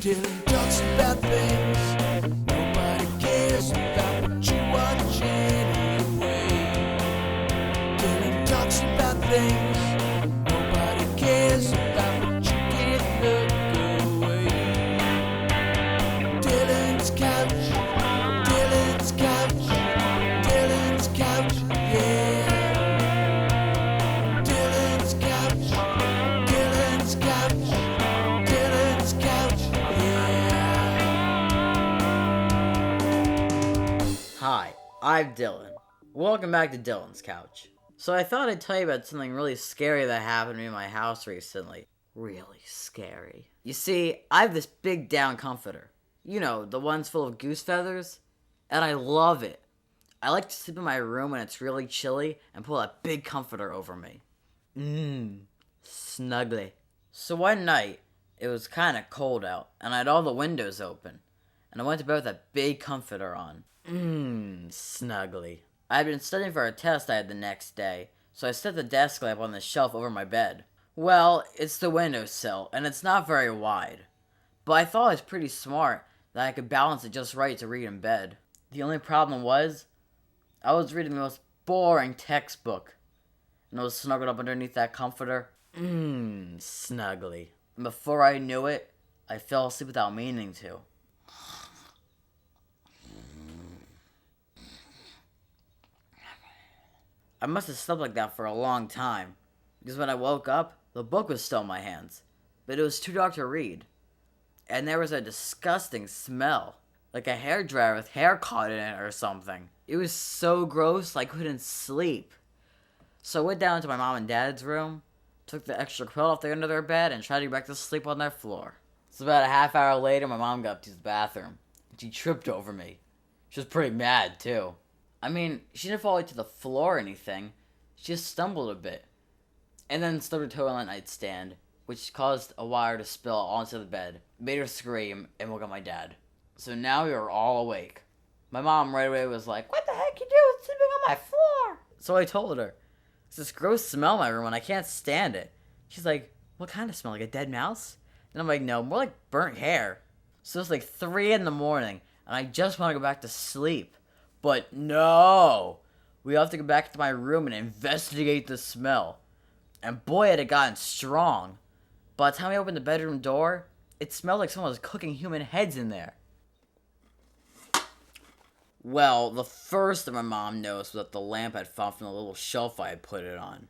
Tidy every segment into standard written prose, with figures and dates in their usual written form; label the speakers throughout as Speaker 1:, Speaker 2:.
Speaker 1: Dylan talks about things nobody cares about, but you watch anyway. Dylan talks about things nobody cares about, but you can't look away. Dylan's couch, Dylan's couch, Dylan's couch, yeah. Dylan's couch, Dylan's couch, Dylan's couch, yeah.
Speaker 2: Hi, I'm Dylan. Welcome back to Dylan's Couch. So I thought I'd tell you about something really scary that happened to me in my house recently. Really scary. You see, I have this big down comforter. You know, the ones full of goose feathers. And I love it. I like to sleep in my room when it's really chilly and pull that big comforter over me. Snuggly. So one night, it was kind of cold out, and I had all the windows open. And I went to bed with that big comforter on. Snuggly. I had been studying for a test I had the next day, so I set the desk lamp on the shelf over my bed. Well, it's the windowsill, and it's not very wide. But I thought I was pretty smart that I could balance it just right to read in bed. The only problem was, I was reading the most boring textbook, and I was snuggled up underneath that comforter. Snuggly. And before I knew it, I fell asleep without meaning to. I must have slept like that for a long time, because when I woke up, the book was still in my hands, but it was too dark to read. And there was a disgusting smell, like a hairdryer with hair caught in it or something. It was so gross I couldn't sleep. So I went down to my mom and dad's room, took the extra quilt off the end of their bed, and tried to get back to sleep on their floor. So about a half hour later, my mom got up to the bathroom, and she tripped over me. She was pretty mad, too. I mean, she didn't fall all the way to the floor or anything. She just stumbled a bit. And then stubbed her toe on the nightstand, which caused a wire to spill onto the bed, made her scream, and woke up my dad. So now we were all awake. My mom right away was like, "What the heck you doing sleeping on my floor?" So I told her, "It's this gross smell in my room and I can't stand it." She's like, "What kind of smell? Like a dead mouse?" And I'm like, "No, more like burnt hair." So it's like 3 in the morning, and I just want to go back to sleep. But no! We have to go back to my room and investigate the smell. And boy, had it gotten strong. By the time we opened the bedroom door, it smelled like someone was cooking human heads in there. Well, the first thing my mom noticed was that the lamp had fallen from the little shelf I had put it on.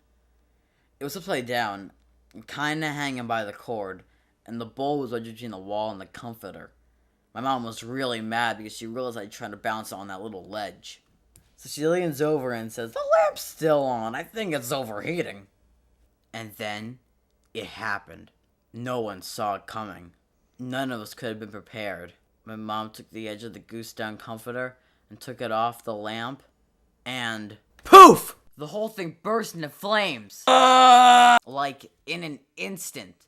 Speaker 2: It was upside down, kinda hanging by the cord, and the bowl was wedged between the wall and the comforter. My mom was really mad because she realized I'd tried to bounce it on that little ledge. So she leans over and says, "The lamp's still on. I think it's overheating." And then, it happened. No one saw it coming. None of us could have been prepared. My mom took the edge of the goose down comforter and took it off the lamp, and poof! The whole thing burst into flames. Like, in an instant.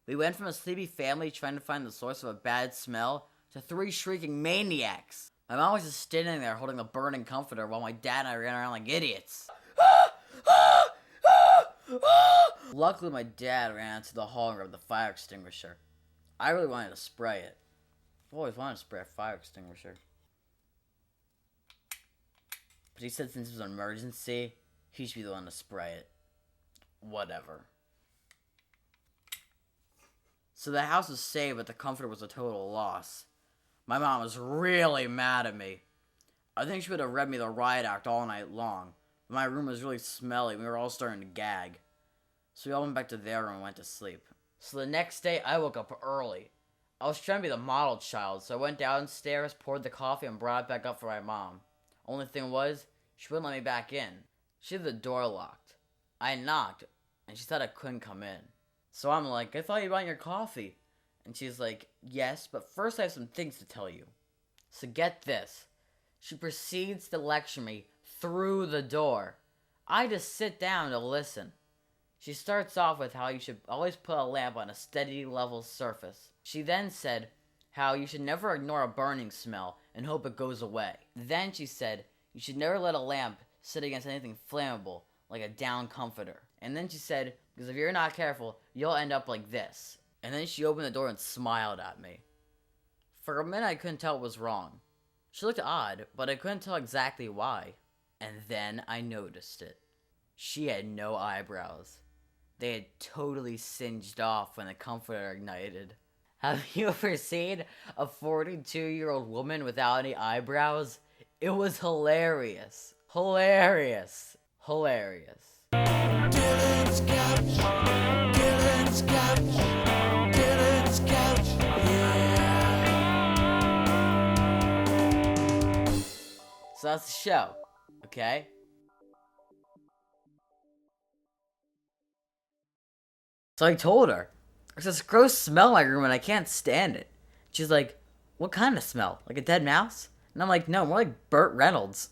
Speaker 2: We went from a sleepy family trying to find the source of a bad smell to 3 shrieking maniacs. My mom was just standing there holding the burning comforter while my dad and I ran around like idiots. Luckily, my dad ran out to the hall and grabbed the fire extinguisher. I really wanted to spray it. I've always wanted to spray a fire extinguisher. But he said since it was an emergency, he should be the one to spray it. Whatever. So the house was saved, but the comforter was a total loss. My mom was really mad at me. I think she would have read me the riot act all night long. But my room was really smelly, and we were all starting to gag. So we all went back to their room and went to sleep. So the next day, I woke up early. I was trying to be the model child, so I went downstairs, poured the coffee, and brought it back up for my mom. Only thing was, she wouldn't let me back in. She had the door locked. I knocked, and she said I couldn't come in. So I'm like, "I thought you brought your coffee." And she's like, "Yes, but first I have some things to tell you." So get this. She proceeds to lecture me through the door. I just sit down to listen. She starts off with how you should always put a lamp on a steady, level surface. She then said how you should never ignore a burning smell and hope it goes away. Then she said you should never let a lamp sit against anything flammable, like a down comforter. And then she said, because if you're not careful, you'll end up like this. And then she opened the door and smiled at me. For a minute, I couldn't tell what was wrong. She looked odd, but I couldn't tell exactly why. And then I noticed it. She had no eyebrows. They had totally singed off when the comforter ignited. Have you ever seen a 42-year-old woman without any eyebrows? It was hilarious. Hilarious. Hilarious.
Speaker 1: Dylan's couch. Dylan's couch. Dylan's couch. Yeah.
Speaker 2: So that's the show, okay? So I told her, there's this gross smell in my room and I can't stand it. She's like, what kind of smell? Like a dead mouse? And I'm like, no, more like Burt Reynolds.